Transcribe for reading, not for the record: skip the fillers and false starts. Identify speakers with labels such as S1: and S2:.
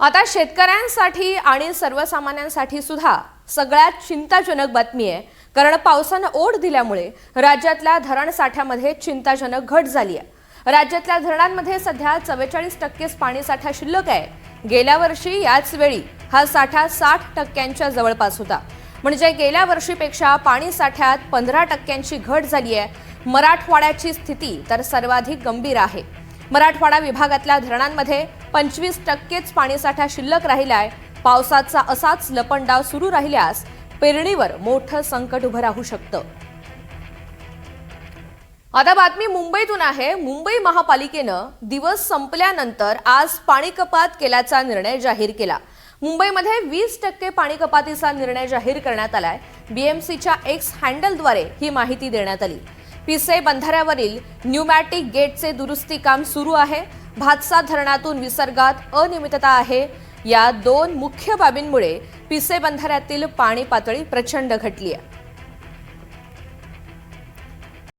S1: आता शेतकऱ्यांसाठी आणि सर्वसामान्यांसाठी सुद्धा सगळ्यात चिंताजनक बातमी आहे, कारण पावसानं ओढ दिल्यामुळे राज्यातल्या धरण साठ्यामध्ये चिंताजनक घट झाली आहे। राज्यातल्या धरणांमध्ये सध्या 44% पाणी साठा शिल्लक आहे। गेल्या वर्षी याच वेळी हा साठा 60% जवळपास होता, म्हणजे गेल्या वर्षीपेक्षा पाणी साठ्यात 15% घट झाली आहे। मराठवाड्याची स्थिती तर सर्वाधिक गंभीर आहे। मराठवाडा विभागातल्या धरणांमध्ये 25%च पाणीसाठा शिल्लक राहिलाय। पावसाचा असाच लपंडाव सुरू राहिल्यास पेरणीवर मोठं संकट उभं राहू शकतं। आता बातमी मुंबईतून आहे। मुंबई महापालिकेनं दिवस संपल्यानंतर आज पाणी कपात केल्याचा निर्णय जाहीर केला। मुंबईमध्ये 20% पाणी कपातीचा निर्णय जाहीर करण्यात आलाय। बीएमसीच्या एक्स हँडलद्वारे ही माहिती देण्यात आली। पिसे बंधाऱ्यावरील न्यूमॅटिक गेटचे दुरुस्ती काम सुरू आहे। भातसा धरणातून विसर्गात अनियमितता आहे। या दोन मुख्य बाबींमुळे पिसे बंधाऱ्यातील पाणी पातळी प्रचंड घटली आहे।